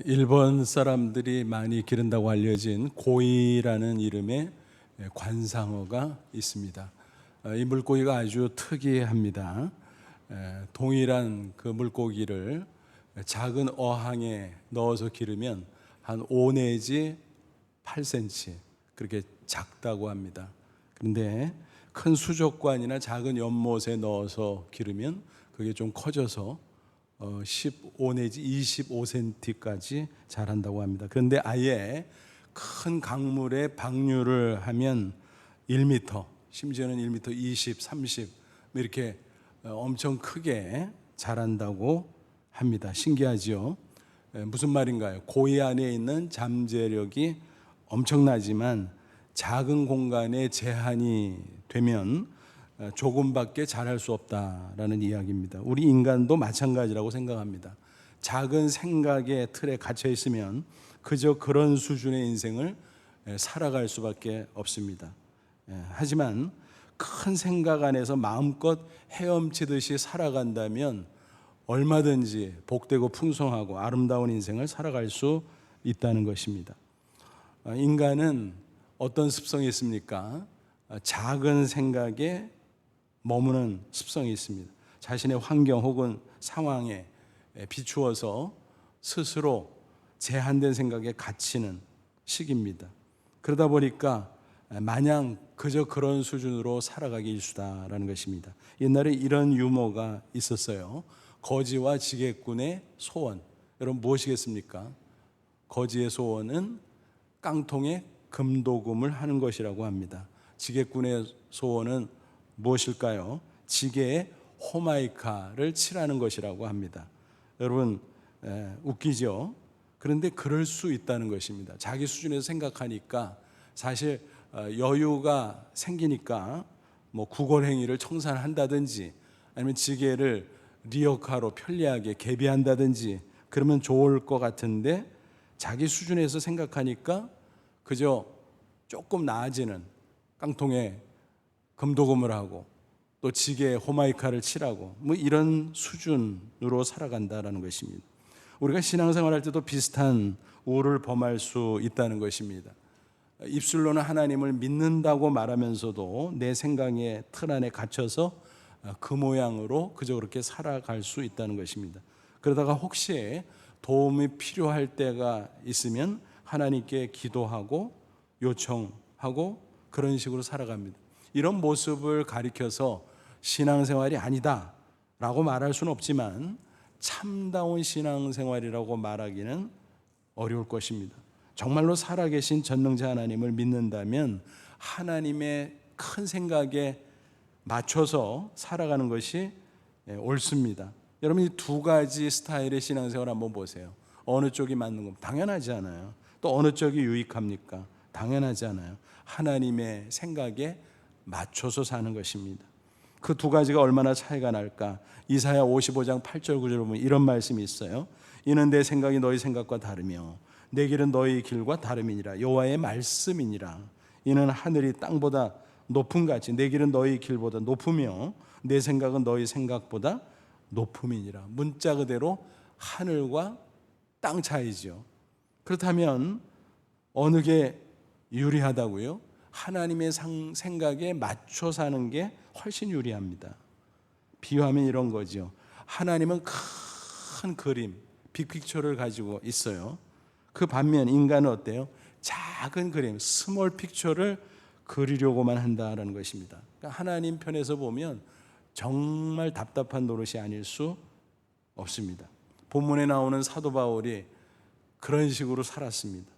일본 사람들이 많이 기른다고 알려진 고이라는 이름의 관상어가 있습니다. 이 물고기가 아주 특이합니다. 동일한 그 물고기를 작은 어항에 넣어서 기르면 한 5 내지 8cm 그렇게 작다고 합니다. 그런데 큰 수족관이나 작은 연못에 넣어서 기르면 그게 좀 커져서 15 내지 25cm까지 자란다고 합니다. 그런데 아예 큰 강물에 방류를 하면 1m, 심지어는 1m 20, 30 이렇게 엄청 크게 자란다고 합니다. 신기하죠? 무슨 말인가요? 고이 안에 있는 잠재력이 엄청나지만 작은 공간에 제한이 되면 조금밖에 자랄 수 없다라는 이야기입니다. 우리 인간도 마찬가지라고 생각합니다. 작은 생각의 틀에 갇혀 있으면 그저 그런 수준의 인생을 살아갈 수밖에 없습니다. 하지만 큰 생각 안에서 마음껏 헤엄치듯이 살아간다면 얼마든지 복되고 풍성하고 아름다운 인생을 살아갈 수 있다는 것입니다. 인간은 어떤 습성이 있습니까? 작은 생각에 머무는 습성이 있습니다. 자신의 환경 혹은 상황에 비추어서 스스로 제한된 생각에 갇히는 시기입니다. 그러다 보니까 마냥 그저 그런 수준으로 살아가기 일쑤다라는 것입니다. 옛날에 이런 유머가 있었어요. 거지와 지게꾼의 소원. 여러분 무엇이겠습니까? 거지의 소원은 깡통에 금도금을 하는 것이라고 합니다. 지게꾼의 소원은 무엇일까요? 지게에 호마이카를 칠하는 것이라고 합니다. 여러분 웃기죠? 그런데 그럴 수 있다는 것입니다. 자기 수준에서 생각하니까 사실 여유가 생기니까 뭐 구걸행위를 청산한다든지 아니면 지게를 리어카로 편리하게 개비한다든지 그러면 좋을 것 같은데 자기 수준에서 생각하니까 그저 조금 나아지는 깡통에 금도금을 하고 또 지게에 호마이카를 칠하고 뭐 이런 수준으로 살아간다라는 것입니다. 우리가 신앙생활할 때도 비슷한 우를 범할 수 있다는 것입니다. 입술로는 하나님을 믿는다고 말하면서도 내 생각의 틀 안에 갇혀서 그 모양으로 그저 그렇게 살아갈 수 있다는 것입니다. 그러다가 혹시 도움이 필요할 때가 있으면 하나님께 기도하고 요청하고 그런 식으로 살아갑니다. 이런 모습을 가리켜서 신앙생활이 아니다 라고 말할 수는 없지만 참다운 신앙생활이라고 말하기는 어려울 것입니다. 정말로 살아계신 전능자 하나님을 믿는다면 하나님의 큰 생각에 맞춰서 살아가는 것이 옳습니다. 여러분 이 두 가지 스타일의 신앙생활 한번 보세요. 어느 쪽이 맞는 겁니까? 당연하지 않아요. 또 어느 쪽이 유익합니까? 당연하지 않아요. 하나님의 생각에 맞춰서 사는 것입니다. 그 두 가지가 얼마나 차이가 날까? 이사야 55장 8절 9절 보면 이런 말씀이 있어요. 이는 내 생각이 너희 생각과 다르며 내 길은 너희 길과 다름이니라. 여호와의 말씀이니라. 이는 하늘이 땅보다 높음 같이 내 길은 너희 길보다 높으며 내 생각은 너희 생각보다 높음이니라. 문자 그대로 하늘과 땅 차이죠. 그렇다면 어느 게 유리하다고요? 하나님의 생각에 맞춰 사는 게 훨씬 유리합니다. 비유하면 이런 거죠. 하나님은 큰 그림, 빅픽처를 가지고 있어요. 그 반면 인간은 어때요? 작은 그림, 스몰 픽처를 그리려고만 한다라는 것입니다. 그러니까 하나님 편에서 보면 정말 답답한 노릇이 아닐 수 없습니다. 본문에 나오는 사도 바울이 그런 식으로 살았습니다.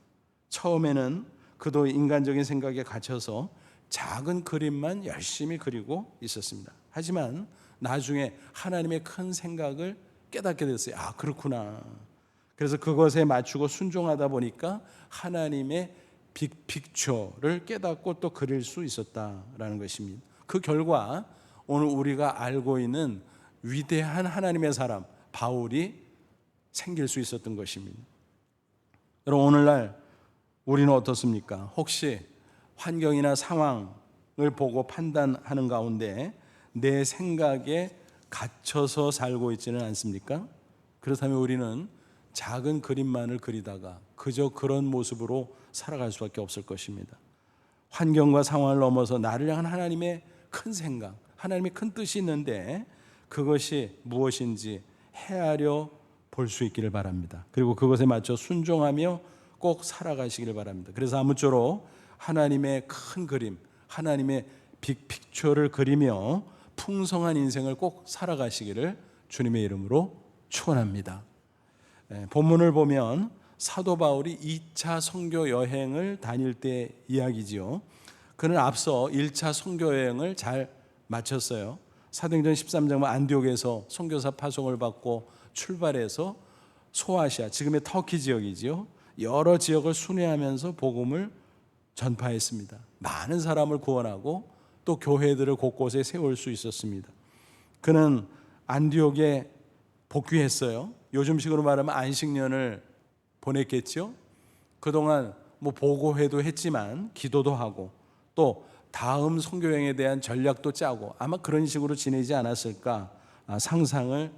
처음에는 그도 인간적인 생각에 갇혀서 작은 그림만 열심히 그리고 있었습니다. 하지만 나중에 하나님의 큰 생각을 깨닫게 됐어요. 아, 그렇구나. 그래서 그것에 맞추고 순종하다 보니까 하나님의 빅픽처를 깨닫고 또 그릴 수 있었다라는 것입니다. 그 결과 오늘 우리가 알고 있는 위대한 하나님의 사람 바울이 생길 수 있었던 것입니다. 여러분 오늘날 우리는 어떻습니까? 혹시 환경이나 상황을 보고 판단하는 가운데 내 생각에 갇혀서 살고 있지는 않습니까? 그렇다면 우리는 작은 그림만을 그리다가 그저 그런 모습으로 살아갈 수밖에 없을 것입니다. 환경과 상황을 넘어서 나를 향한 하나님의 큰 생각, 하나님의 큰 뜻이 있는데 그것이 무엇인지 헤아려 볼 수 있기를 바랍니다. 그리고 그것에 맞춰 순종하며 꼭 살아가시기를 바랍니다. 그래서 아무쪼록 하나님의 큰 그림, 하나님의 빅픽처를 그리며 풍성한 인생을 꼭 살아가시기를 주님의 이름으로 축원합니다. 본문을 보면 사도 바울이 2차 선교 여행을 다닐 때 이야기지요. 그는 앞서 1차 선교 여행을 잘 마쳤어요. 사도행전 13장 안디옥에서 선교사 파송을 받고 출발해서 소아시아, 지금의 터키 지역이지요. 여러 지역을 순회하면서 복음을 전파했습니다. 많은 사람을 구원하고 또 교회들을 곳곳에 세울 수 있었습니다. 그는 안디옥에 복귀했어요. 요즘식으로 말하면 안식년을 보냈겠죠. 그동안 보고회도 했지만 기도도 하고 또 다음 선교여행에 대한 전략도 짜고 아마 그런 식으로 지내지 않았을까 상상을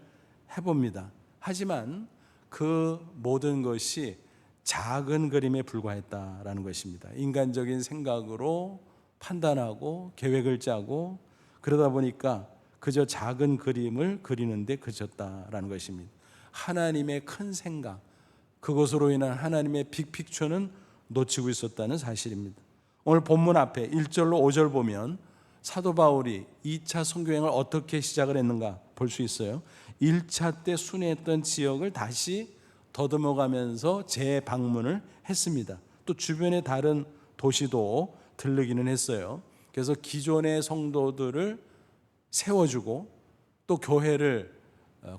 해봅니다. 하지만 그 모든 것이 작은 그림에 불과했다라는 것입니다. 인간적인 생각으로 판단하고 계획을 짜고 그러다 보니까 그저 작은 그림을 그리는데 그쳤다라는 것입니다. 하나님의 큰 생각, 그것으로 인한 하나님의 빅픽처는 놓치고 있었다는 사실입니다. 오늘 본문 앞에 1절로 5절 보면 사도 바울이 2차 선교여행을 어떻게 시작을 했는가 볼 수 있어요. 1차 때 순회했던 지역을 다시 더듬어가면서 재방문을 했습니다. 또 주변의 다른 도시도 들르기는 했어요. 그래서 기존의 성도들을 세워주고 또 교회를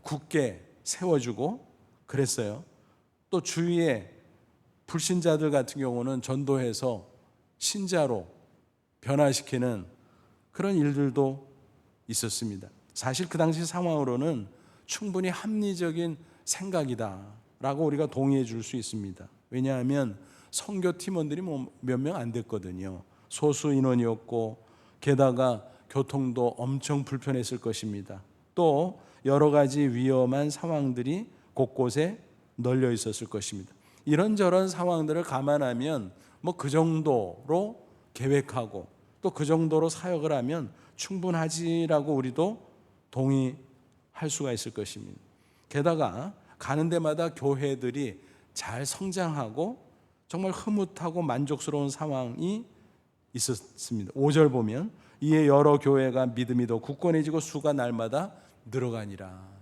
굳게 세워주고 그랬어요. 또 주위에 불신자들 같은 경우는 전도해서 신자로 변화시키는 그런 일들도 있었습니다. 사실 그 당시 상황으로는 충분히 합리적인 생각이다라고 우리가 동의해 줄 수 있습니다. 왜냐하면 선교 팀원들이 몇 명 안 됐거든요. 소수 인원이었고 게다가 교통도 엄청 불편했을 것입니다. 또 여러 가지 위험한 상황들이 곳곳에 널려 있었을 것입니다. 이런저런 상황들을 감안하면 그 정도로 계획하고 또 그 정도로 사역을 하면 충분하지라고 우리도 동의할 수가 있을 것입니다. 게다가 가는 데마다 교회들이 잘 성장하고 정말 흐뭇하고 만족스러운 상황이 있었습니다. 5절 보면 이에 여러 교회가 믿음이 더 굳건해지고 수가 날마다 늘어가니라.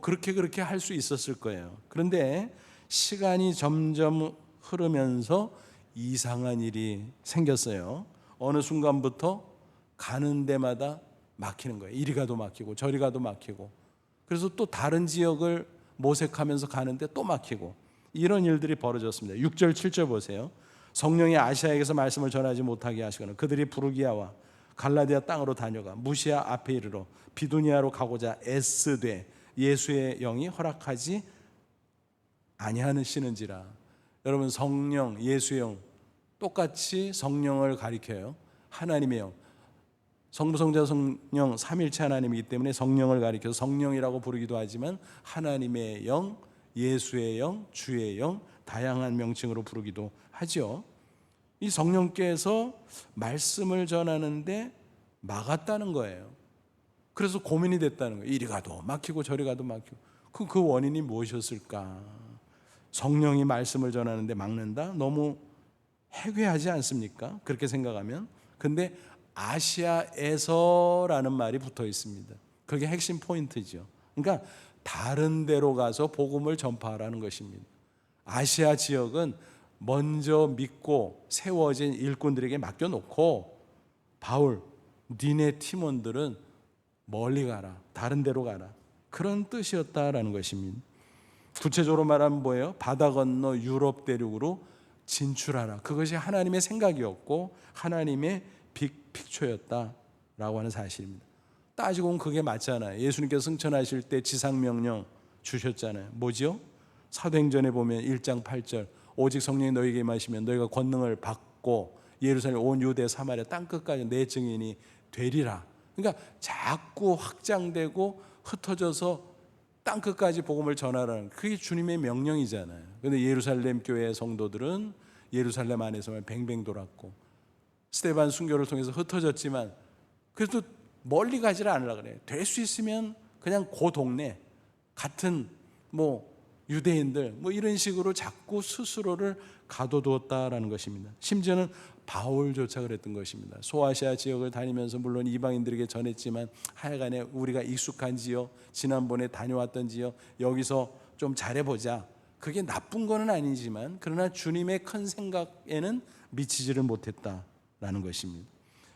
그렇게 할 수 있었을 거예요. 그런데 시간이 점점 흐르면서 이상한 일이 생겼어요. 어느 순간부터 가는 데마다 막히는 거예요. 이리 가도 막히고 저리 가도 막히고, 그래서 또 다른 지역을 모색하면서 가는데 또 막히고, 이런 일들이 벌어졌습니다. 6절 7절 보세요. 성령이 아시아에게서 말씀을 전하지 못하게 하시거나 그들이 부르기아와 갈라디아 땅으로 다녀가 무시아 앞에 이르러 비두니아로 가고자 애쓰되 예수의 영이 허락하지 아니하시는지라. 여러분, 성령, 예수의 영 똑같이 성령을 가리켜요. 하나님의 영, 성부, 성자, 성령 삼일체 하나님이기 때문에 성령을 가리켜서 성령이라고 부르기도 하지만 하나님의 영, 예수의 영, 주의 영, 다양한 명칭으로 부르기도 하죠. 이 성령께서 말씀을 전하는데 막았다는 거예요. 그래서 고민이 됐다는 거예요. 이리 가도 막히고 저리 가도 막히고. 그 원인이 무엇이었을까? 성령이 말씀을 전하는데 막는다? 너무 해괴하지 않습니까? 그렇게 생각하면. 근데 아시아에서라는 말이 붙어 있습니다. 그게 핵심 포인트죠. 그러니까 다른 데로 가서 복음을 전파하라는 것입니다. 아시아 지역은 먼저 믿고 세워진 일꾼들에게 맡겨놓고 바울, 니네 팀원들은 멀리 가라, 다른 데로 가라, 그런 뜻이었다라는 것입니다. 구체적으로 말하면 뭐예요? 바다 건너 유럽 대륙으로 진출하라. 그것이 하나님의 생각이었고 하나님의 빅픽처였다라고 하는 사실입니다. 따지고 보면 그게 맞잖아요. 예수님께서 승천하실 때 지상명령 주셨잖아요. 뭐죠? 사도행전에 보면 1장 8절 오직 성령이 너희에게 임하시면 너희가 권능을 받고 예루살렘 온 유대 사마리아 땅끝까지 내 증인이 되리라. 그러니까 자꾸 확장되고 흩어져서 땅 끝까지 복음을 전하라는, 그게 주님의 명령이잖아요. 그런데 예루살렘 교회 성도들은 예루살렘 안에서만 뱅뱅 돌았고, 스데반 순교를 통해서 흩어졌지만 그래도 멀리 가지를 않으려고 그래요. 될 수 있으면 그냥 그 동네 같은 유대인들 이런 식으로 자꾸 스스로를 가둬두었다라는 것입니다. 심지어는 바울조차 그랬던 것입니다. 소아시아 지역을 다니면서 물론 이방인들에게 전했지만 하여간에 우리가 익숙한지요, 지난번에 다녀왔던지요, 여기서 좀 잘해보자. 그게 나쁜 거는 아니지만 그러나 주님의 큰 생각에는 미치지를 못했다라는 것입니다.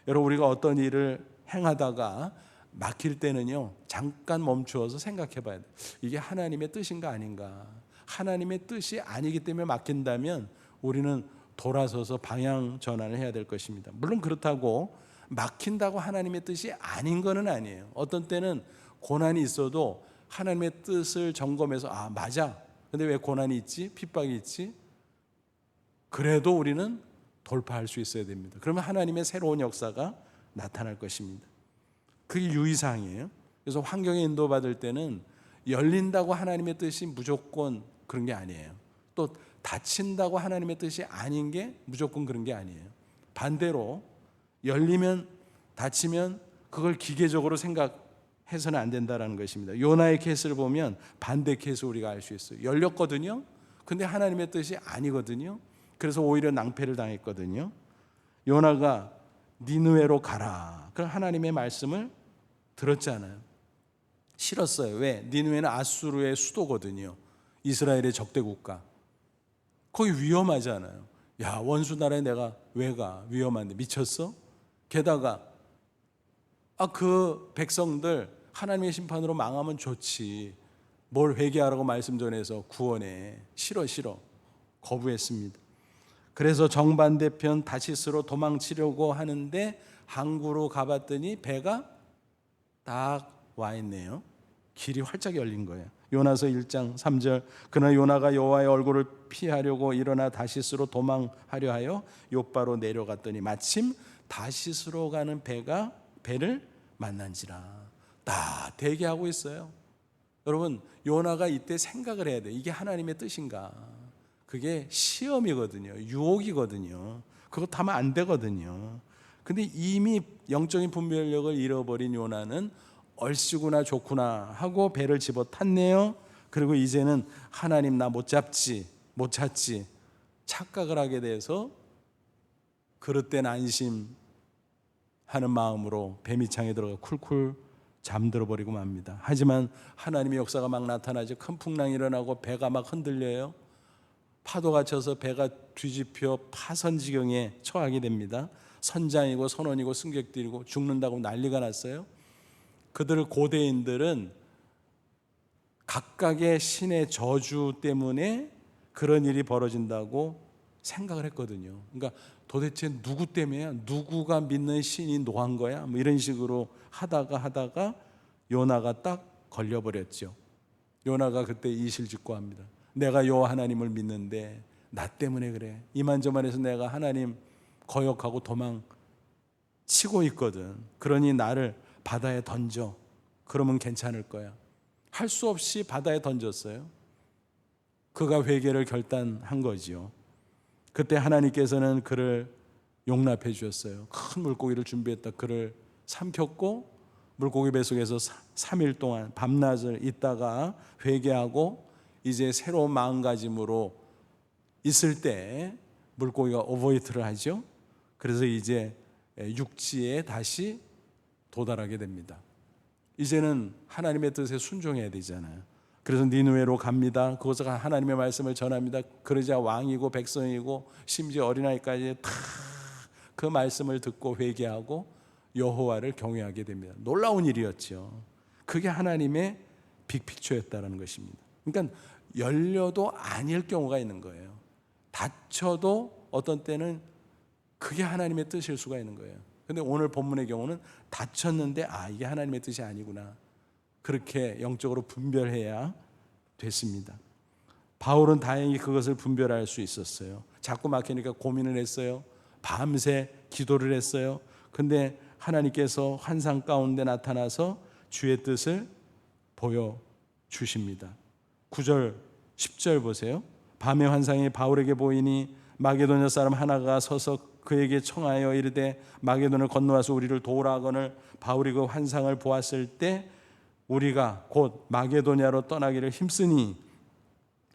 여러분, 우리가 어떤 일을 행하다가 막힐 때는요, 잠깐 멈추어서 생각해 봐야 돼요. 이게 하나님의 뜻인가 아닌가. 하나님의 뜻이 아니기 때문에 막힌다면 우리는 돌아서서 방향 전환을 해야 될 것입니다. 물론 그렇다고 막힌다고 하나님의 뜻이 아닌 거는 아니에요. 어떤 때는 고난이 있어도 하나님의 뜻을 점검해서 맞아. 근데 왜 고난이 있지? 핍박이 있지? 그래도 우리는 돌파할 수 있어야 됩니다. 그러면 하나님의 새로운 역사가 나타날 것입니다. 그게 유의사항이에요. 그래서 환경에 인도받을 때는 열린다고 하나님의 뜻이 무조건 그런 게 아니에요. 또 닫힌다고 하나님의 뜻이 아닌 게 무조건 그런 게 아니에요. 반대로 열리면, 닫히면 그걸 기계적으로 생각해서는 안 된다는 것입니다. 요나의 케이스를 보면 반대 케이스 우리가 알 수 있어요. 열렸거든요. 근데 하나님의 뜻이 아니거든요. 그래서 오히려 낭패를 당했거든요. 요나가 니느웨로 가라, 그런 하나님의 말씀을 들었잖아요. 싫었어요. 왜? 니느웨는 아수르의 수도거든요. 이스라엘의 적대 국가. 거기 위험하잖아요. 야, 원수 나라에 내가 왜 가? 위험한데. 미쳤어? 게다가 그 백성들 하나님의 심판으로 망하면 좋지, 뭘 회개하라고 말씀 전해서 구원해. 싫어. 거부했습니다. 그래서 정반대편 다시스로 도망치려고 하는데 항구로 가봤더니 배가 딱 와 있네요. 길이 활짝 열린 거예요. 요나서 1장 3절, 그러나 요나가 여호와의 얼굴을 피하려고 일어나 다시스로 도망하려 하여 욥바로 내려갔더니 마침 다시스로 가는 배를 만난지라. 다 대기하고 있어요. 여러분, 요나가 이때 생각을 해야 돼요. 이게 하나님의 뜻인가? 그게 시험이거든요. 유혹이거든요. 그것 하면 안 되거든요. 근데 이미 영적인 분별력을 잃어버린 요나는 얼씨구나 좋구나 하고 배를 집어 탔네요. 그리고 이제는 하나님 나 못 찾지 착각을 하게 돼서 그릇된 안심하는 마음으로 배 밑창에 들어가 쿨쿨 잠들어 버리고 맙니다. 하지만 하나님의 역사가 막 나타나죠. 큰 풍랑이 일어나고 배가 막 흔들려요. 파도가 쳐서 배가 뒤집혀 파선 지경에 처하게 됩니다. 선장이고 선원이고 승객들이고 죽는다고 난리가 났어요. 그들 고대인들은 각각의 신의 저주 때문에 그런 일이 벌어진다고 생각을 했거든요. 그러니까 도대체 누구 때문이야? 누구가 믿는 신이 노한 거야? 이런 식으로 하다가 요나가 딱 걸려버렸죠. 요나가 그때 이실직고합니다. 내가 여호와 하나님을 믿는데 나 때문에 그래. 이만저만해서 내가 하나님 거역하고 도망치고 있거든. 그러니 나를 바다에 던져. 그러면 괜찮을 거야. 할 수 없이 바다에 던졌어요. 그가 회개를 결단한 거지요. 그때 하나님께서는 그를 용납해 주셨어요. 큰 물고기를 준비했다. 그를 삼켰고 물고기 뱃속에서 3일 동안 밤낮을 있다가 회개하고 이제 새로운 마음가짐으로 있을 때 물고기가 오버히트를 하죠. 그래서 이제 육지에 다시 도달하게 됩니다. 이제는 하나님의 뜻에 순종해야 되잖아요. 그래서 니느웨로 갑니다. 그곳에 하나님의 말씀을 전합니다. 그러자 왕이고 백성이고 심지어 어린아이까지 다 그 말씀을 듣고 회개하고 여호와를 경외하게 됩니다. 놀라운 일이었죠. 그게 하나님의 빅픽처였다는 것입니다. 그러니까 열려도 아닐 경우가 있는 거예요. 닫혀도 어떤 때는 그게 하나님의 뜻일 수가 있는 거예요. 근데 오늘 본문의 경우는 닫혔는데 이게 하나님의 뜻이 아니구나. 그렇게 영적으로 분별해야 됐습니다. 바울은 다행히 그것을 분별할 수 있었어요. 자꾸 막히니까 고민을 했어요. 밤새 기도를 했어요. 근데 하나님께서 환상 가운데 나타나서 주의 뜻을 보여 주십니다. 9절 10절 보세요. 밤의 환상이 바울에게 보이니 마게도냐 사람 하나가 서서 그에게 청하여 이르되 마게도냐를 건너와서 우리를 도우라 하거늘 바울이 그 환상을 보았을 때 우리가 곧 마게도냐로 떠나기를 힘쓰니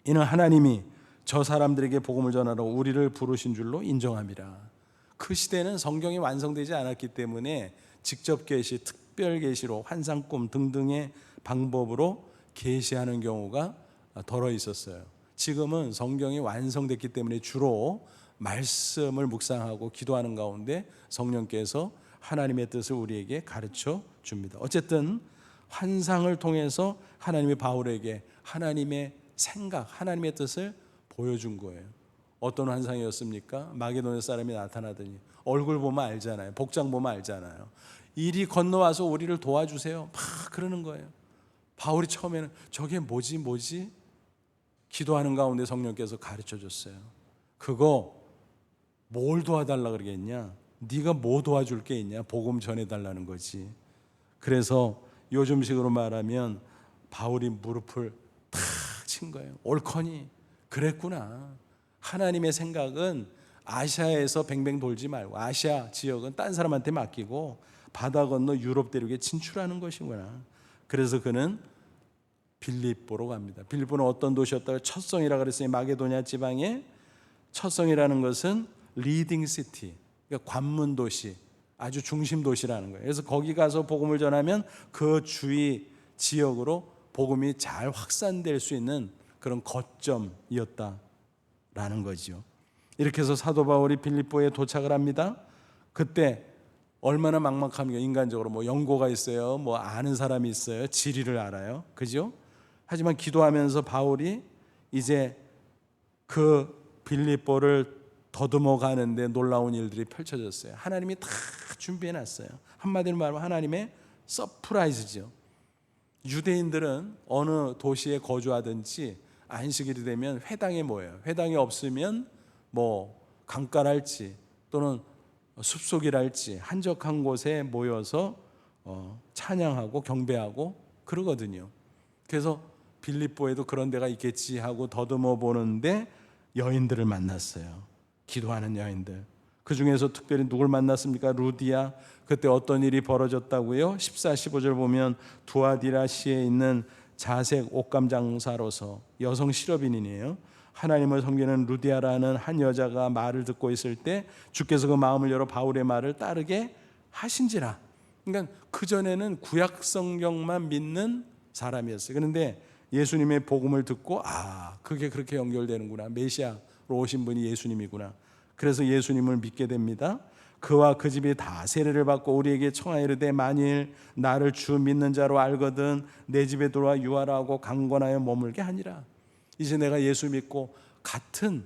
이는 하나님이 저 사람들에게 복음을 전하러 우리를 부르신 줄로 인정함이라. 그 시대는 성경이 완성되지 않았기 때문에 직접 계시, 특별 계시로 환상, 꿈 등등의 방법으로 계시하는 경우가 덜어 있었어요. 지금은 성경이 완성됐기 때문에 주로 말씀을 묵상하고 기도하는 가운데 성령께서 하나님의 뜻을 우리에게 가르쳐 줍니다. 어쨌든 환상을 통해서 하나님이 바울에게 하나님의 생각, 하나님의 뜻을 보여준 거예요. 어떤 환상이었습니까? 마게도냐 사람이 나타나더니 얼굴 보면 알잖아요. 복장 보면 알잖아요. 이리 건너와서 우리를 도와주세요. 막 그러는 거예요. 바울이 처음에는 저게 뭐지? 기도하는 가운데 성령께서 가르쳐 줬어요. 그거 뭘 도와달라 그러겠냐? 네가 뭐 도와줄 게 있냐? 복음 전해달라는 거지. 그래서 요즘식으로 말하면 바울이 무릎을 탁 친 거예요. 옳거니 그랬구나. 하나님의 생각은 아시아에서 뱅뱅 돌지 말고 아시아 지역은 딴 사람한테 맡기고 바다 건너 유럽 대륙에 진출하는 것이구나. 그래서 그는 빌립보로 갑니다. 빌립보는 어떤 도시였다고? 첫 성이라 그랬으니 마게도냐 지방의 첫 성이라는 것은 리딩 시티, 그러니까 관문 도시, 아주 중심 도시라는 거예요. 그래서 거기 가서 복음을 전하면 그 주위 지역으로 복음이 잘 확산될 수 있는 그런 거점이었다라는 거죠. 이렇게 해서 사도 바울이 빌립보에 도착을 합니다. 그때 얼마나 막막합니까? 인간적으로 뭐 연고가 있어요, 뭐 아는 사람이 있어요, 지리를 알아요, 그죠? 하지만 기도하면서 바울이 이제 그 빌립보를 더듬어 가는데 놀라운 일들이 펼쳐졌어요. 하나님이 다 준비해 놨어요. 한마디로 말하면 하나님의 서프라이즈죠. 유대인들은 어느 도시에 거주하든지 안식일이 되면 회당에 모여요. 회당이 없으면 뭐 강가랄지 또는 숲속이랄지 한적한 곳에 모여서 찬양하고 경배하고 그러거든요. 그래서 빌립보에도 그런 데가 있겠지 하고 더듬어 보는데 여인들을 만났어요. 기도하는 여인들. 그 중에서 특별히 누굴 만났습니까? 루디아. 그때 어떤 일이 벌어졌다고요? 14, 15절 보면 두아디라시에 있는 자색 옷감 장사로서 여성 실업인이에요. 하나님을 섬기는 루디아라는 한 여자가 말을 듣고 있을 때 주께서 그 마음을 열어 바울의 말을 따르게 하신지라. 그러니까 그전에는 구약 성경만 믿는 사람이었어요. 그런데 예수님의 복음을 듣고 그게 그렇게 연결되는구나. 메시아로 오신 분이 예수님이구나. 그래서 예수님을 믿게 됩니다. 그와 그 집이 다 세례를 받고 우리에게 청하이르되 만일 나를 주 믿는 자로 알거든 내 집에 들어와 유하라 하고 강권하여 머물게 하니라. 이제 내가 예수 믿고 같은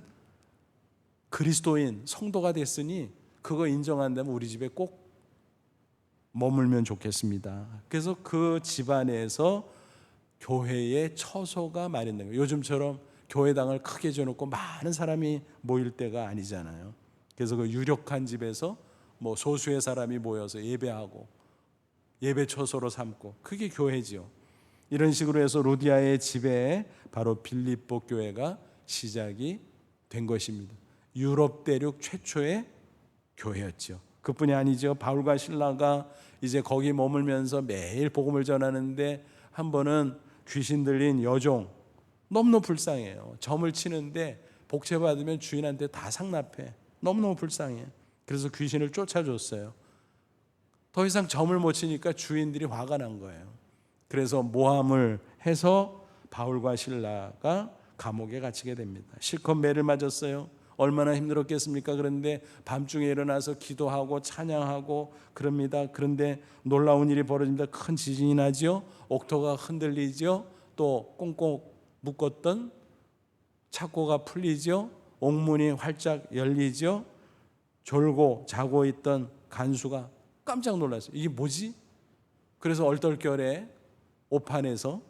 그리스도인 성도가 됐으니 그거 인정한다면 우리 집에 꼭 머물면 좋겠습니다. 그래서 그 집안에서 교회의 처소가 마련된 거예요. 요즘처럼 교회당을 크게 지어놓고 많은 사람이 모일 때가 아니잖아요. 그래서 그 유력한 집에서 뭐 소수의 사람이 모여서 예배하고 예배 처소로 삼고 그게 교회지요. 이런 식으로 해서 루디아의 집에 바로 빌립보 교회가 시작이 된 것입니다. 유럽 대륙 최초의 교회였죠. 그뿐이 아니죠. 바울과 실라가 이제 거기 머물면서 매일 복음을 전하는데 한 번은 귀신 들린 여종, 너무너무 불쌍해요. 점을 치는데 복채 받으면 주인한테 다 상납해. 너무너무 불쌍해. 그래서 귀신을 쫓아줬어요. 더 이상 점을 못 치니까 주인들이 화가 난 거예요. 그래서 모함을 해서 바울과 실라가 감옥에 갇히게 됩니다. 실컷 매를 맞았어요. 얼마나 힘들었겠습니까? 그런데 밤중에 일어나서 기도하고 찬양하고 그럽니다. 그런데 놀라운 일이 벌어집니다. 큰 지진이 나죠. 옥토가 흔들리죠. 또 꽁꽁 묶었던 착고가 풀리죠. 옥문이 활짝 열리죠. 졸고 자고 있던 간수가 깜짝 놀랐어요. 이게 뭐지? 그래서 얼떨결에 오판에서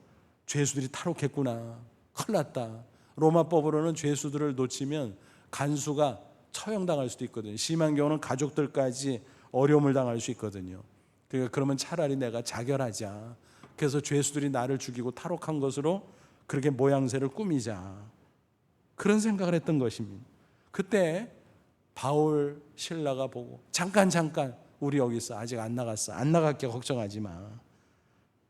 죄수들이 탈옥했구나. 큰일 났다. 로마법으로는 죄수들을 놓치면 간수가 처형당할 수도 있거든요. 심한 경우는 가족들까지 어려움을 당할 수 있거든요. 그러니까 그러면 차라리 내가 자결하자. 그래서 죄수들이 나를 죽이고 탈옥한 것으로 그렇게 모양새를 꾸미자, 그런 생각을 했던 것입니다. 그때 바울 신라가 보고 잠깐 우리 여기 있어, 아직 안 나갔어, 안 나갈게, 걱정하지 마.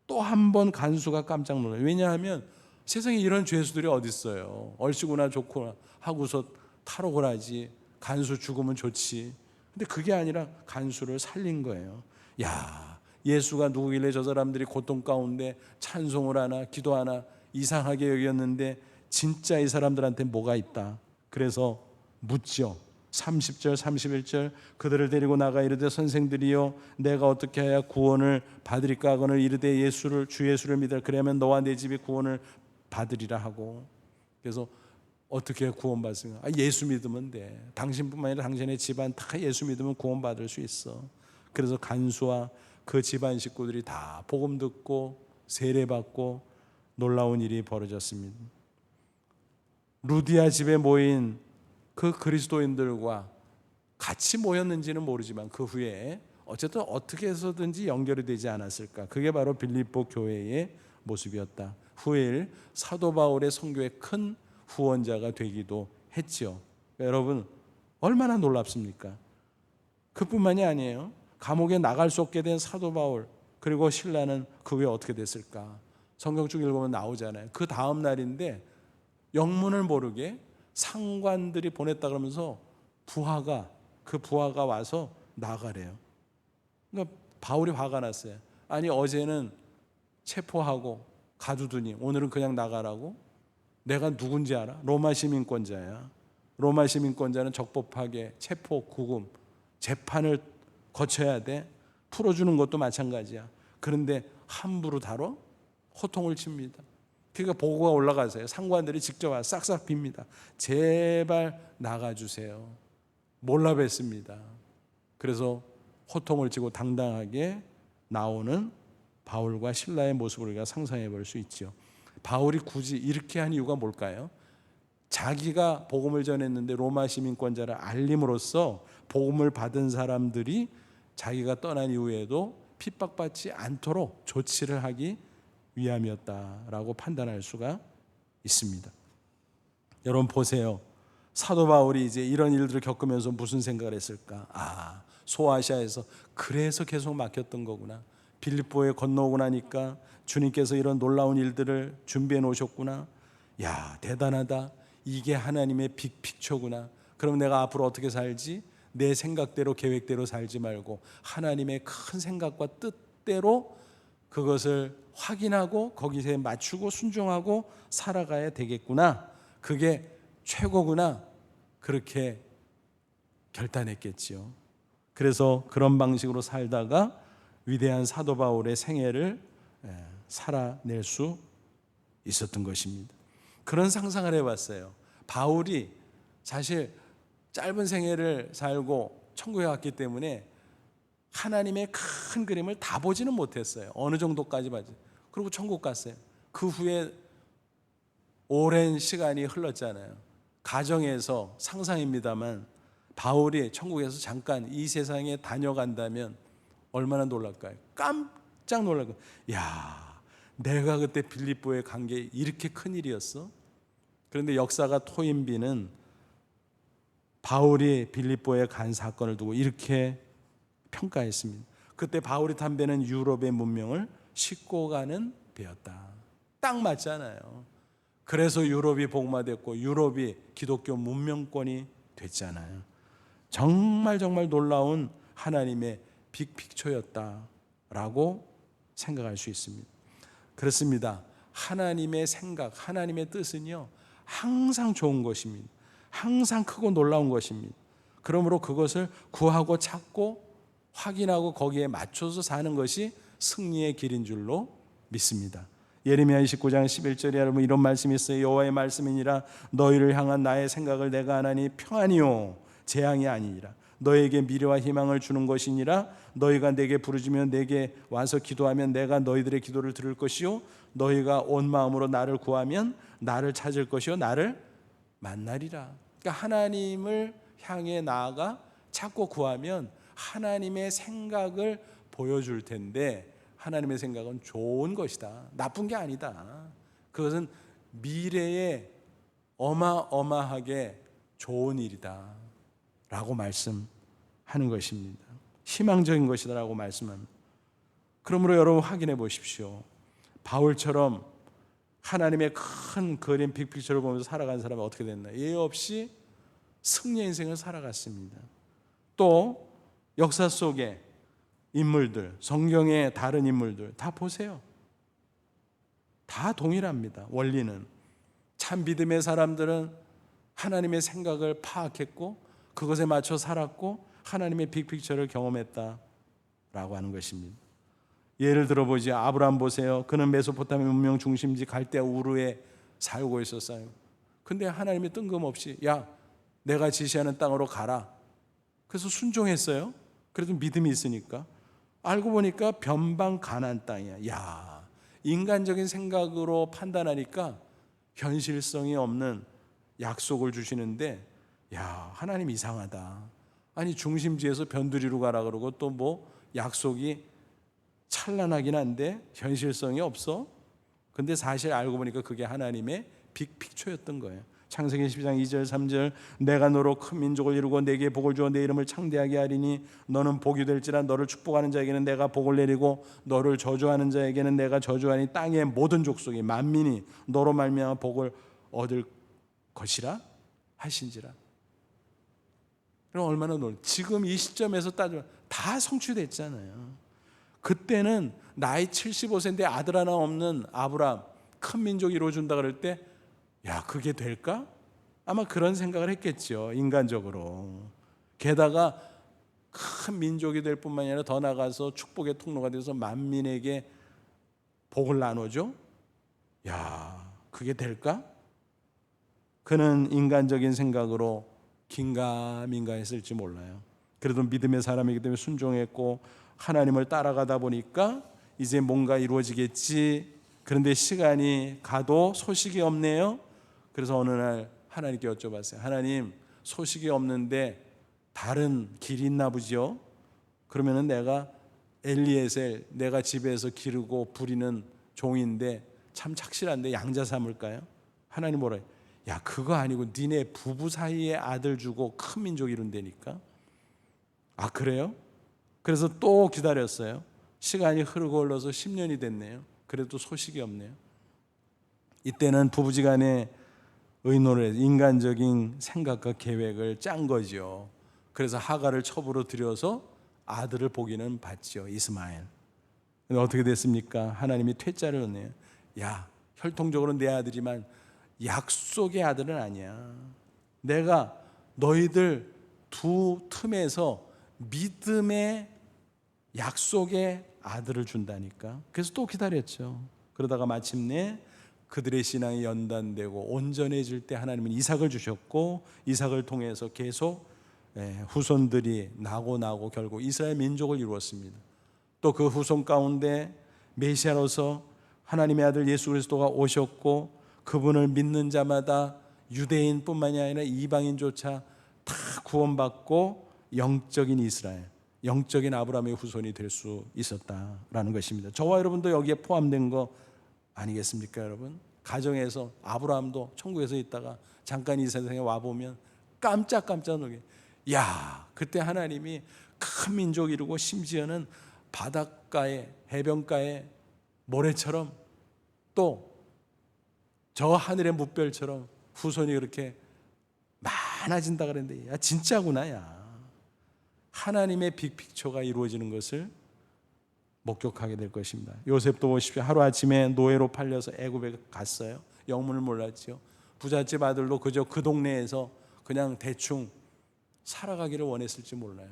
또 한 번 간수가 깜짝 놀라요. 왜냐하면 세상에 이런 죄수들이 어디 있어요. 얼씨구나 좋구나 하고서 탈옥을 하지, 간수 죽으면 좋지. 근데 그게 아니라 간수를 살린 거예요. 야, 예수가 누구길래 저 사람들이 고통 가운데 찬송을 하나 기도하나 이상하게 여겼는데 진짜 이 사람들한테 뭐가 있다. 그래서 묻죠. 30절 31절 그들을 데리고 나가 이르되 선생들이여 내가 어떻게 해야 구원을 받으리까 하거늘 이르되 주 예수를 믿으라 그리하면 너와 내 집이 구원을 받으리라 하고. 그래서 어떻게 구원받습니까? 예수 믿으면 돼. 당신뿐만 아니라 당신의 집안 다 예수 믿으면 구원받을 수 있어. 그래서 간수와 그 집안 식구들이 다 복음 듣고 세례받고 놀라운 일이 벌어졌습니다. 루디아 집에 모인 그 그리스도인들과 같이 모였는지는 모르지만 그 후에 어쨌든 어떻게 해서든지 연결이 되지 않았을까. 그게 바로 빌립보 교회의 모습이었다. 후일 사도 바울의 선교의 큰 후원자가 되기도 했죠. 여러분 얼마나 놀랍습니까? 그뿐만이 아니에요. 감옥에 나갈 수 없게 된 사도 바울 그리고 신라는 그 후에 어떻게 됐을까? 성경 쭉 읽으면 나오잖아요. 그 다음 날인데 영문을 모르게 상관들이 보냈다 그러면서 그 부하가 와서 나가래요. 그러니까 바울이 화가 났어요. 아니 어제는 체포하고 가두더니 오늘은 그냥 나가라고? 내가 누군지 알아? 로마 시민권자야. 로마 시민권자는 적법하게 체포, 구금, 재판을 거쳐야 돼. 풀어주는 것도 마찬가지야. 그런데 함부로 다뤄? 호통을 칩니다. 그러니까 보고가 올라가서요. 상관들이 직접 와서 싹싹 빕니다. 제발 나가주세요. 몰라 뵀습니다. 그래서 호통을 치고 당당하게 나오는 바울과 신라의 모습을 우리가 상상해 볼 수 있죠. 바울이 굳이 이렇게 한 이유가 뭘까요? 자기가 복음을 전했는데 로마 시민권자를 알림으로써 복음을 받은 사람들이 자기가 떠난 이후에도 핍박받지 않도록 조치를 하기 위함이었다라고 판단할 수가 있습니다. 여러분 보세요. 사도 바울이 이제 이런 일들을 겪으면서 무슨 생각을 했을까? 소아시아에서 그래서 계속 막혔던 거구나. 빌립보에 건너오고 나니까 주님께서 이런 놀라운 일들을 준비해 놓으셨구나. 야, 대단하다. 이게 하나님의 빅픽처구나. 그럼 내가 앞으로 어떻게 살지? 내 생각대로 계획대로 살지 말고 하나님의 큰 생각과 뜻대로 그것을 확인하고 거기에 맞추고 순종하고 살아가야 되겠구나. 그게 최고구나. 그렇게 결단했겠지요. 그래서 그런 방식으로 살다가 위대한 사도 바울의 생애를 살아낼 수 있었던 것입니다. 그런 상상을 해봤어요. 바울이 사실 짧은 생애를 살고 천국에 갔기 때문에 하나님의 큰 그림을 다 보지는 못했어요. 어느 정도까지 봤지. 그리고 천국 갔어요. 그 후에 오랜 시간이 흘렀잖아요. 가정에서 상상입니다만 바울이 천국에서 잠깐 이 세상에 다녀간다면 얼마나 놀랄까요? 깜짝 놀랄 거예요. 야, 내가 그때 빌립보에 간 게 이렇게 큰 일이었어? 그런데 역사가 토인비는 바울이 빌립보에 간 사건을 두고 이렇게 평가했습니다. 그때 바울이 탄 배는 유럽의 문명을 싣고 가는 배였다. 딱 맞잖아요. 그래서 유럽이 복음화됐고 유럽이 기독교 문명권이 됐잖아요. 정말 놀라운 하나님의 빅픽처였다라고 생각할 수 있습니다. 그렇습니다. 하나님의 생각, 하나님의 뜻은요 항상 좋은 것입니다. 항상 크고 놀라운 것입니다. 그러므로 그것을 구하고 찾고 확인하고 거기에 맞춰서 사는 것이 승리의 길인 줄로 믿습니다. 예레미야 29장 11절에 여러분 이런 말씀이 있어요. 여호와의 말씀이니라 너희를 향한 나의 생각을 내가 하나니 평안이요 재앙이 아니니라. 너에게 미래와 희망을 주는 것이니라. 너희가 내게 부르짖으면 내게 와서 기도하면 내가 너희들의 기도를 들을 것이요 너희가 온 마음으로 나를 구하면 나를 찾을 것이요 나를 만나리라. 그러니까 하나님을 향해 나아가 찾고 구하면 하나님의 생각을 보여줄 텐데 하나님의 생각은 좋은 것이다. 나쁜 게 아니다. 그것은 미래에 어마어마하게 좋은 일이다 라고 말씀하는 것입니다. 희망적인 것이다 라고 말씀합니다. 그러므로 여러분 확인해 보십시오. 바울처럼 하나님의 큰 그림 빅픽처를 보면서 살아간 사람은 어떻게 됐나? 예 없이 승리의 인생을 살아갔습니다. 또 역사 속에 인물들, 성경의 다른 인물들 다 보세요. 다 동일합니다. 원리는 참 믿음의 사람들은 하나님의 생각을 파악했고 그것에 맞춰 살았고 하나님의 빅픽처를 경험했다라고 하는 것입니다. 예를 들어보지, 아브라함 보세요. 그는 메소포타미아 문명 중심지 갈대아 우르에 살고 있었어요. 근데 하나님이 뜬금없이 야, 내가 지시하는 땅으로 가라. 그래서 순종했어요. 그래도 믿음이 있으니까. 알고 보니까 변방 가나안 땅이야. 야, 인간적인 생각으로 판단하니까 현실성이 없는 약속을 주시는데, 야, 하나님 이상하다. 아니 중심지에서 변두리로 가라 그러고 또 뭐 약속이 찬란하긴 한데 현실성이 없어. 근데 사실 알고 보니까 그게 하나님의 빅픽처였던 거예요. 창세기 12장 2절 3절 내가 너로 큰 민족을 이루고 내게 복을 주어 내 이름을 창대하게 하리니 너는 복이 될지라 너를 축복하는 자에게는 내가 복을 내리고 너를 저주하는 자에게는 내가 저주하니 땅의 모든 족속이 만민이 너로 말미암아 복을 얻을 것이라 하신지라. 그럼 얼마나 지금 이 시점에서 따지면 다 성취됐잖아요. 그때는 나이 75세인데 아들 하나 없는 아브라함 큰 민족이 이루어준다 그럴 때 야, 그게 될까? 아마 그런 생각을 했겠죠. 인간적으로. 게다가 큰 민족이 될 뿐만 아니라 더 나아가서 축복의 통로가 돼서 만민에게 복을 나눠줘? 야, 그게 될까? 그는 인간적인 생각으로 긴가민가 했을지 몰라요. 그래도 믿음의 사람이기 때문에 순종했고 하나님을 따라가다 보니까 이제 뭔가 이루어지겠지. 그런데 시간이 가도 소식이 없네요. 그래서 어느 날 하나님께 여쭤봤어요. 하나님, 소식이 없는데 다른 길이 있나 보죠? 그러면은 내가 엘리에셀, 내가 집에서 기르고 부리는 종인데 참 착실한데 양자 삼을까요? 하나님 뭐라 해요? 야, 그거 아니고 니네 부부 사이에 아들 주고 큰 민족 이룬다니까. 아, 그래요? 그래서 또 기다렸어요. 시간이 흐르고 흘러서 10년이 됐네요. 그래도 소식이 없네요. 이때는 부부지간에 의논을 해서 인간적인 생각과 계획을 짠 거죠. 그래서 하갈을 첩으로 들여서 아들을 보기는 봤죠. 이스마엘. 근데 어떻게 됐습니까? 하나님이 퇴짜를 넣네요. 야, 혈통적으로 내 아들이지만 약속의 아들은 아니야. 내가 너희들 두 틈에서 믿음의 약속의 아들을 준다니까. 그래서 또 기다렸죠. 그러다가 마침내 그들의 신앙이 연단되고 온전해질 때 하나님은 이삭을 주셨고 이삭을 통해서 계속 후손들이 나고 결국 이스라엘 민족을 이루었습니다. 또 그 후손 가운데 메시아로서 하나님의 아들 예수 그리스도가 오셨고 그분을 믿는 자마다 유대인뿐만이 아니라 이방인조차 다 구원받고 영적인 이스라엘, 영적인 아브라함의 후손이 될 수 있었다라는 것입니다. 저와 여러분도 여기에 포함된 거 아니겠습니까, 여러분? 가정에서 아브라함도 천국에서 있다가 잠깐 이 세상에 와보면 깜짝 놀게. 야, 그때 하나님이 큰 민족 이루고 심지어는 바닷가에 해변가에 모래처럼 또 저 하늘의 뭇별처럼 후손이 그렇게 많아진다 그랬는데, 야, 진짜구나. 야, 하나님의 빅픽처가 이루어지는 것을 목격하게 될 것입니다. 요셉도 보십시오. 하루아침에 노예로 팔려서 애굽에 갔어요. 영문을 몰랐죠. 부잣집 아들도 그저 그 동네에서 그냥 대충 살아가기를 원했을지 몰라요.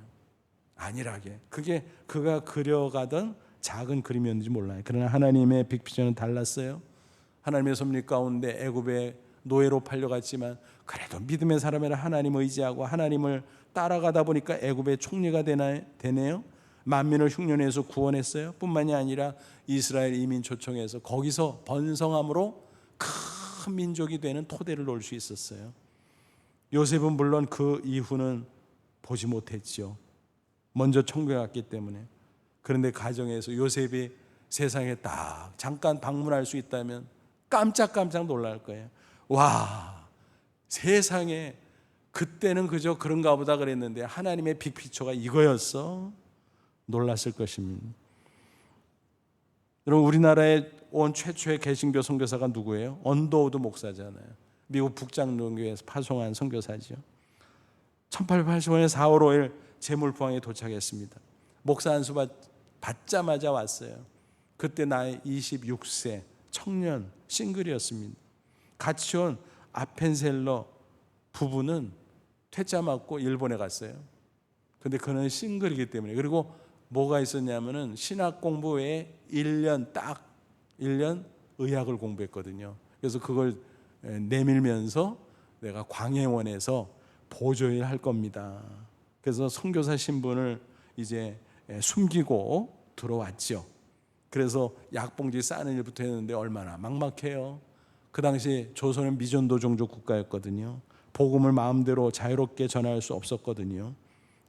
안일하게. 그게 그가 그려가던 작은 그림이었는지 몰라요. 그러나 하나님의 빅픽처는 달랐어요. 하나님의 섭리 가운데 애굽에 노예로 팔려갔지만 그래도 믿음의 사람이라 하나님 의지하고 하나님을 따라가다 보니까 애굽의 총리가 되네요. 만민을 흉년에서 구원했어요. 뿐만이 아니라 이스라엘 이민 초청해서 거기서 번성함으로 큰 민족이 되는 토대를 놓을 수 있었어요. 요셉은 물론 그 이후는 보지 못했죠. 먼저 천국에 갔기 때문에. 그런데 가정에서 요셉이 세상에 딱 잠깐 방문할 수 있다면 깜짝깜짝 놀랄 거예요. 와, 세상에 그때는 그저 그런가 보다 그랬는데 하나님의 빅피처가 이거였어? 놀랐을 것입니다. 여러분, 우리나라에 온 최초의 개신교 선교사가 누구예요? 언더우드 목사잖아요. 미국 북장로교회에서 파송한 선교사죠. 1885년 4월 5일 제물포항에 도착했습니다. 목사 안수 받자마자 왔어요. 그때 나이 26세 청년 싱글이었습니다. 같이 온 아펜셀러 부부는 퇴짜 맞고 일본에 갔어요. 근데 그는 싱글이기 때문에. 그리고 뭐가 있었냐면은 신학 공부 외에 1년 의학을 공부했거든요. 그래서 그걸 내밀면서 내가 광해원에서 보조일 할 겁니다. 그래서 선교사 신분을 이제 숨기고 들어왔죠. 그래서 약봉지 싸는 일부터 했는데 얼마나 막막해요. 그 당시 조선은 미전도 종족 국가였거든요. 복음을 마음대로 자유롭게 전할 수 없었거든요.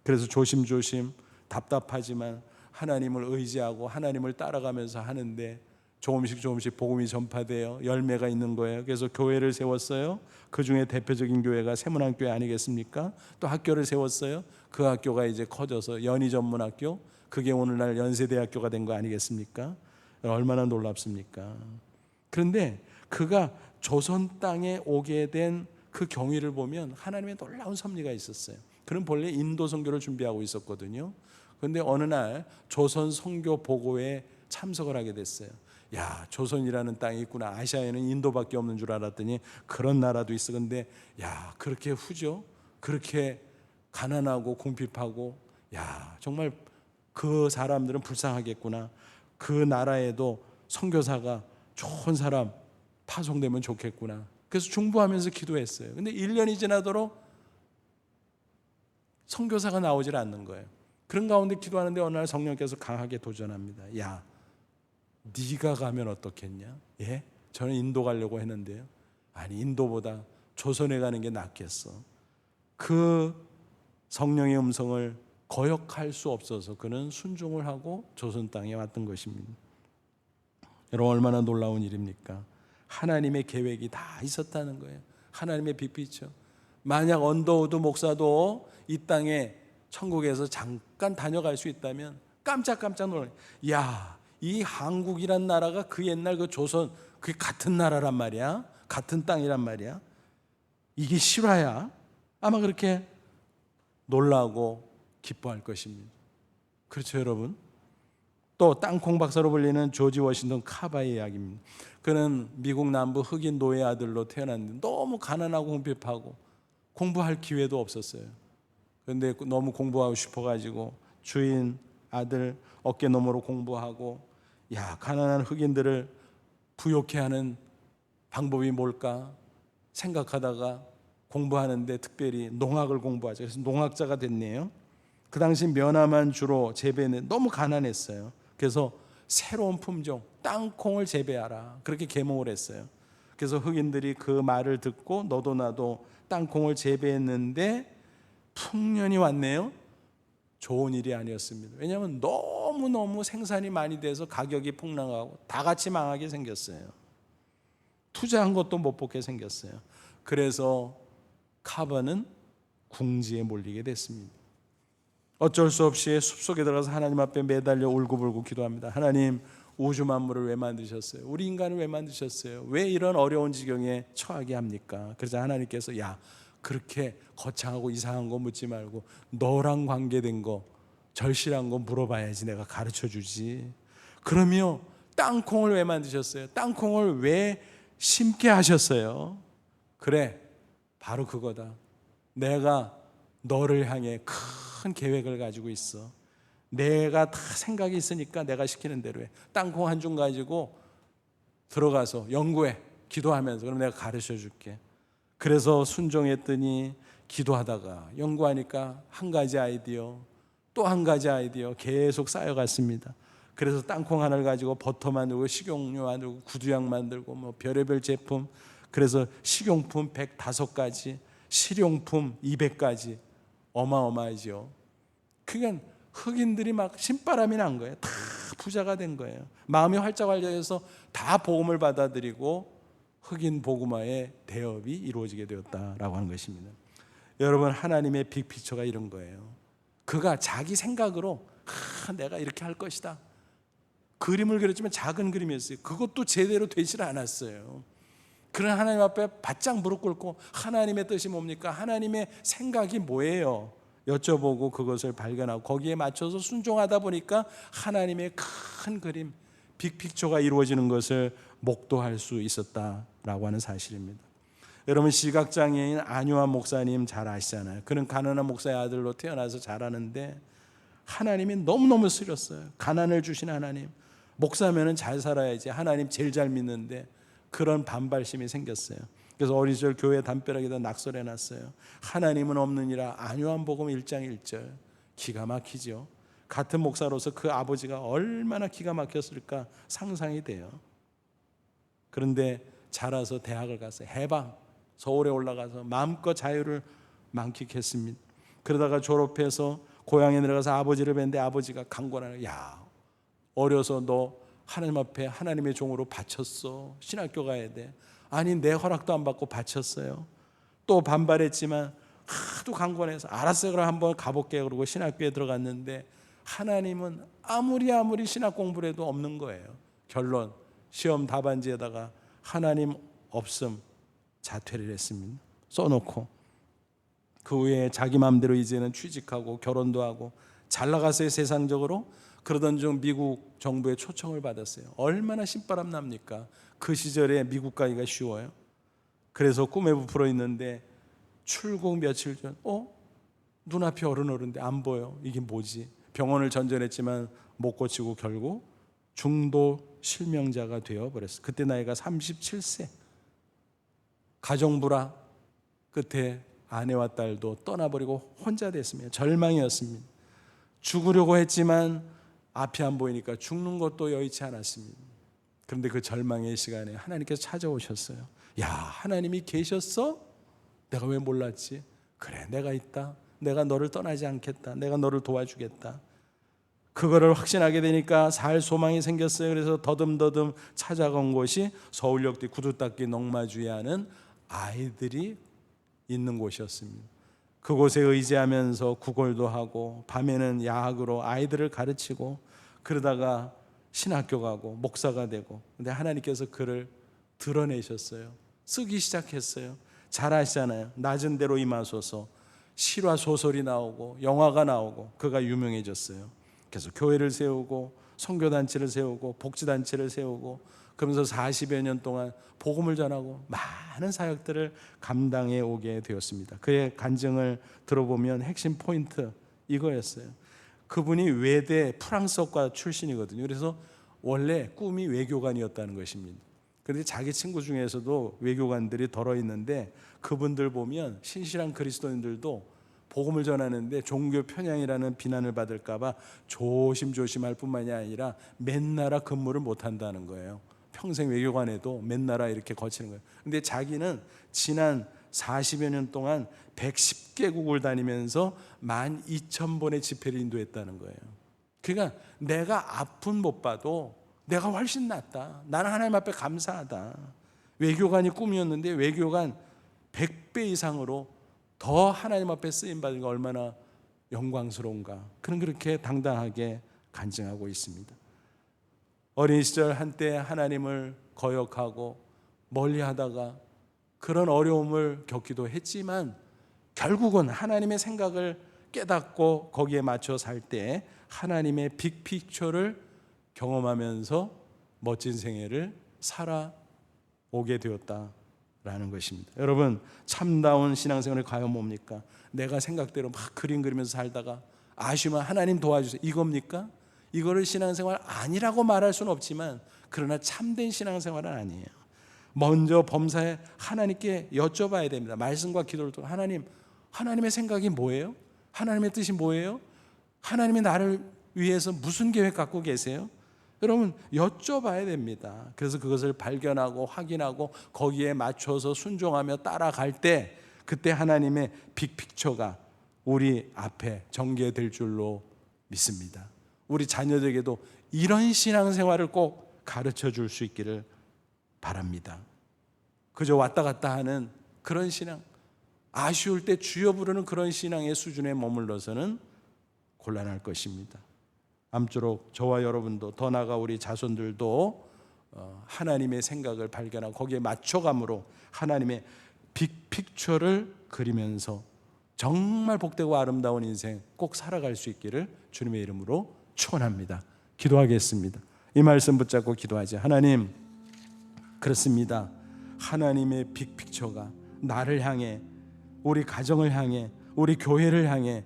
그래서 조심조심 답답하지만 하나님을 의지하고 하나님을 따라가면서 하는데 조금씩 복음이 전파돼요. 열매가 있는 거예요. 그래서 교회를 세웠어요. 그 중에 대표적인 교회가 세문안교회 아니겠습니까? 또 학교를 세웠어요. 그 학교가 이제 커져서 연희전문학교, 그게 오늘날 연세대학교가 된 거 아니겠습니까? 얼마나 놀랍습니까? 그런데 그가 조선 땅에 오게 된 그 경위를 보면 하나님의 놀라운 섭리가 있었어요. 그는 본래 인도 선교를 준비하고 있었거든요. 그런데 어느 날 조선 선교 보고회에 참석을 하게 됐어요. 야, 조선이라는 땅이 있구나. 아시아에는 인도밖에 없는 줄 알았더니 그런 나라도 있어. 근데 야, 그렇게 후죠? 그렇게 가난하고 궁핍하고, 야, 정말 그 사람들은 불쌍하겠구나. 그 나라에도 선교사가 좋은 사람 파송되면 좋겠구나. 그래서 중보하면서 기도했어요. 근데 1년이 지나도록 선교사가 나오질 않는 거예요. 그런 가운데 기도하는데 어느 날 성령께서 강하게 도전합니다. 야, 네가 가면 어떻겠냐? 예? 저는 인도 가려고 했는데요. 아니, 인도보다 조선에 가는 게 낫겠어. 그 성령의 음성을 거역할 수 없어서 그는 순종을 하고 조선 땅에 왔던 것입니다. 여러분, 얼마나 놀라운 일입니까? 하나님의 계획이 다 있었다는 거예요. 하나님의 빅피처. 만약 언더우드 목사도 이 땅에 천국에서 잠깐 다녀갈 수 있다면 깜짝깜짝 놀라요. 야, 이 한국이란 나라가 그 옛날 그 조선, 그게 같은 나라란 말이야. 같은 땅이란 말이야. 이게 실화야. 아마 그렇게 놀라고 기뻐할 것입니다. 그렇죠, 여러분? 또 땅콩 박사로 불리는 조지 워싱턴 카바의 이야기입니다. 그는 미국 남부 흑인 노예 아들로 태어났는데 너무 가난하고 궁핍하고 공부할 기회도 없었어요. 그런데 너무 공부하고 싶어가지고 주인 아들 어깨너머로 공부하고, 야, 가난한 흑인들을 부욕해 하는 방법이 뭘까 생각하다가 공부하는데 특별히 농학을 공부하죠. 그래서 농학자가 됐네요. 그 당시 면화만 주로 재배는 너무 가난했어요. 그래서 새로운 품종 땅콩을 재배하라, 그렇게 계몽을 했어요. 그래서 흑인들이 그 말을 듣고 너도 나도 땅콩을 재배했는데 풍년이 왔네요. 좋은 일이 아니었습니다. 왜냐하면 너무너무 생산이 많이 돼서 가격이 폭락하고 다 같이 망하게 생겼어요. 투자한 것도 못 뽑게 생겼어요. 그래서 카바는 궁지에 몰리게 됐습니다. 어쩔 수 없이 숲속에 들어가서 하나님 앞에 매달려 울고불고 기도합니다. 하나님, 우주 만물을 왜 만드셨어요? 우리 인간을 왜 만드셨어요? 왜 이런 어려운 지경에 처하게 합니까? 그래서 하나님께서, 야, 그렇게 거창하고 이상한 거 묻지 말고 너랑 관계된 거, 절실한 거 물어봐야지 내가 가르쳐 주지. 그러며 땅콩을 왜 만드셨어요? 땅콩을 왜 심게 하셨어요? 그래, 바로 그거다. 내가 너를 향해 큰 계획을 가지고 있어. 내가 다 생각이 있으니까 내가 시키는 대로 해. 땅콩 한 줌 가지고 들어가서 연구해. 기도하면서. 그럼 내가 가르쳐 줄게. 그래서 순종했더니 기도하다가 연구하니까 한 가지 아이디어, 또 한 가지 아이디어 계속 쌓여갔습니다. 그래서 땅콩 하나를 가지고 버터 만들고 식용유 만들고 구두약 만들고 뭐 별의별 제품, 그래서 식용품 105가지, 실용품 200가지. 어마어마하죠. 그러니까 흑인들이 막 신바람이 난 거예요. 다 부자가 된 거예요. 마음이 활짝 열려서 다 복음을 받아들이고 흑인 복음화의 대업이 이루어지게 되었다라고 하는 것입니다. 여러분, 하나님의 빅피처가 이런 거예요. 그가 자기 생각으로 내가 이렇게 할 것이다. 그림을 그렸지만 작은 그림이었어요. 그것도 제대로 되질 않았어요. 그런 하나님 앞에 바짝 무릎 꿇고 하나님의 뜻이 뭡니까? 하나님의 생각이 뭐예요? 여쭤보고 그것을 발견하고 거기에 맞춰서 순종하다 보니까 하나님의 큰 그림, 빅픽처가 이루어지는 것을 목도할 수 있었다라고 하는 사실입니다. 여러분, 시각장애인 안유한 목사님 잘 아시잖아요. 그는 가난한 목사의 아들로 태어나서 자라는데 하나님이 너무너무 쓰렸어요. 가난을 주신 하나님, 목사면은 잘 살아야지, 하나님 제일 잘 믿는데 그런 반발심이 생겼어요. 그래서 어린 시절 교회 담벼락에다 낙서해놨어요. 하나님은 없느니라. 안요한 복음 1장 1절. 기가 막히죠. 같은 목사로서 그 아버지가 얼마나 기가 막혔을까 상상이 돼요. 그런데 자라서 대학을 갔어요. 해방, 서울에 올라가서 마음껏 자유를 만끽했습니다. 그러다가 졸업해서 고향에 내려가서 아버지를 뵀는데 아버지가 강권하는, 야, 어려서 너 하나님 앞에 하나님의 종으로 바쳤어. 신학교 가야 돼. 아니, 내 허락도 안 받고 바쳤어요. 또 반발했지만 하도 강권해서 알았어요, 그럼 한번 가볼게요. 그러고 신학교에 들어갔는데 하나님은 아무리 신학 공부를 해도 없는 거예요. 결론, 시험 답안지에다가 하나님 없음 자퇴를 했습니다. 써놓고 그 후에 자기 마음대로 이제는 취직하고 결혼도 하고 잘 나갔어요. 세상적으로. 그러던 중 미국 정부의 초청을 받았어요. 얼마나 신바람 납니까? 그 시절에 미국 가기가 쉬워요. 그래서 꿈에 부풀어 있는데 출국 며칠 전 눈앞이 어른데 안 보여. 이게 뭐지? 병원을 전전했지만 못 고치고 결국 중도 실명자가 되어버렸어요. 그때 나이가 37세. 가정불화 끝에 아내와 딸도 떠나버리고 혼자 됐습니다. 절망이었습니다. 죽으려고 했지만 앞이 안 보이니까 죽는 것도 여의치 않았습니다. 그런데 그 절망의 시간에 하나님께서 찾아오셨어요. 야, 하나님이 계셨어? 내가 왜 몰랐지? 그래, 내가 있다. 내가 너를 떠나지 않겠다. 내가 너를 도와주겠다. 그거를 확신하게 되니까 살 소망이 생겼어요. 그래서 더듬더듬 찾아간 곳이 서울역 뒤 구두 닦기 농마주에 하는 아이들이 있는 곳이었습니다. 그곳에 의지하면서 구걸도 하고 밤에는 야학으로 아이들을 가르치고 그러다가 신학교 가고 목사가 되고, 근데 하나님께서 그를 드러내셨어요. 쓰기 시작했어요. 잘 아시잖아요. 낮은 데로 임하소서. 실화 소설이 나오고 영화가 나오고 그가 유명해졌어요. 그래서 교회를 세우고 선교단체를 세우고 복지단체를 세우고 그러면서 40여 년 동안 복음을 전하고 많은 사역들을 감당해 오게 되었습니다. 그의 간증을 들어보면 핵심 포인트 이거였어요. 그분이 외대 프랑스어과 출신이거든요. 그래서 원래 꿈이 외교관이었다는 것입니다. 그런데 자기 친구 중에서도 외교관들이 덜어 있는데 그분들 보면 신실한 그리스도인들도 복음을 전하는데 종교 편향이라는 비난을 받을까 봐 조심조심할 뿐만이 아니라 맨나라 근무를 못한다는 거예요. 평생 외교관에도 맨나라 이렇게 거치는 거예요. 근데 자기는 지난 40여 년 동안 110개국을 다니면서 12,000번의 집회를 인도했다는 거예요. 그러니까 내가 아픈 못 봐도 내가 훨씬 낫다. 나는 하나님 앞에 감사하다. 외교관이 꿈이었는데 외교관 100배 이상으로 더 하나님 앞에 쓰임받은 게 얼마나 영광스러운가. 그는 그렇게 당당하게 간증하고 있습니다. 어린 시절 한때 하나님을 거역하고 멀리하다가 그런 어려움을 겪기도 했지만 결국은 하나님의 생각을 깨닫고 거기에 맞춰 살 때 하나님의 빅픽처를 경험하면서 멋진 생애를 살아오게 되었다라는 것입니다. 여러분, 참다운 신앙생활이 과연 뭡니까? 내가 생각대로 막 그림 그리면서 살다가 아쉬우면 하나님 도와주세요, 이겁니까? 이거를 신앙생활 아니라고 말할 수는 없지만 그러나 참된 신앙생활은 아니에요. 먼저 범사에 하나님께 여쭤봐야 됩니다. 말씀과 기도를 통해 하나님의 생각이 뭐예요? 하나님의 뜻이 뭐예요? 하나님이 나를 위해서 무슨 계획 갖고 계세요? 여러분, 여쭤봐야 됩니다. 그래서 그것을 발견하고 확인하고 거기에 맞춰서 순종하며 따라갈 때 그때 하나님의 빅픽처가 우리 앞에 전개될 줄로 믿습니다. 우리 자녀들에게도 이런 신앙생활을 꼭 가르쳐 줄 수 있기를 바랍니다. 그저 왔다 갔다 하는 그런 신앙, 아쉬울 때 주여 부르는 그런 신앙의 수준에 머물러서는 곤란할 것입니다. 아무쪼록 저와 여러분도, 더 나아가 우리 자손들도 하나님의 생각을 발견하고 거기에 맞춰감으로 하나님의 빅픽처를 그리면서 정말 복되고 아름다운 인생 꼭 살아갈 수 있기를 주님의 이름으로 축원합니다. 기도하겠습니다. 이 말씀 붙잡고 기도하지. 하나님, 그렇습니다. 하나님의 빅픽처가 나를 향해, 우리 가정을 향해, 우리 교회를 향해,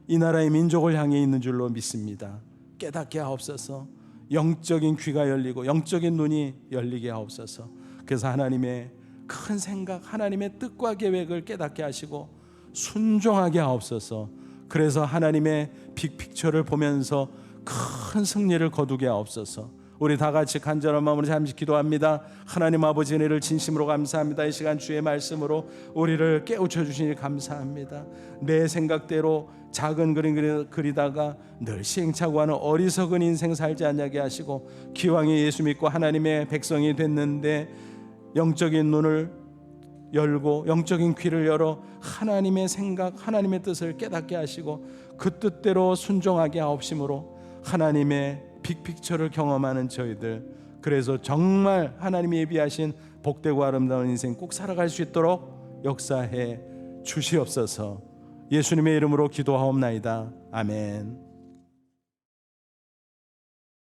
이 나라의 민족을 향해 있는 줄로 믿습니다. 깨닫게 하옵소서. 영적인 귀가 열리고 영적인 눈이 열리게 하옵소서. 그래서 하나님의 큰 생각, 하나님의 뜻과 계획을 깨닫게 하시고 순종하게 하옵소서. 그래서 하나님의 빅픽처를 보면서 큰 승리를 거두게 하옵소서. 우리 다 같이 간절한 마음으로 잠시 기도합니다. 하나님 아버지, 은혜를 진심으로 감사합니다. 이 시간 주의 말씀으로 우리를 깨우쳐 주시니 감사합니다. 내 생각대로 작은 그림 그리다가 늘 시행착오하는 어리석은 인생 살지 않게 하시고, 기왕에 예수 믿고 하나님의 백성이 됐는데 영적인 눈을 열고 영적인 귀를 열어 하나님의 생각, 하나님의 뜻을 깨닫게 하시고 그 뜻대로 순종하게 하옵심으로 하나님의 빅픽처를 경험하는 저희들, 그래서 정말 하나님이 예비하신 복되고 아름다운 인생 꼭 살아갈 수 있도록 역사해 주시옵소서. 예수님의 이름으로 기도하옵나이다. 아멘.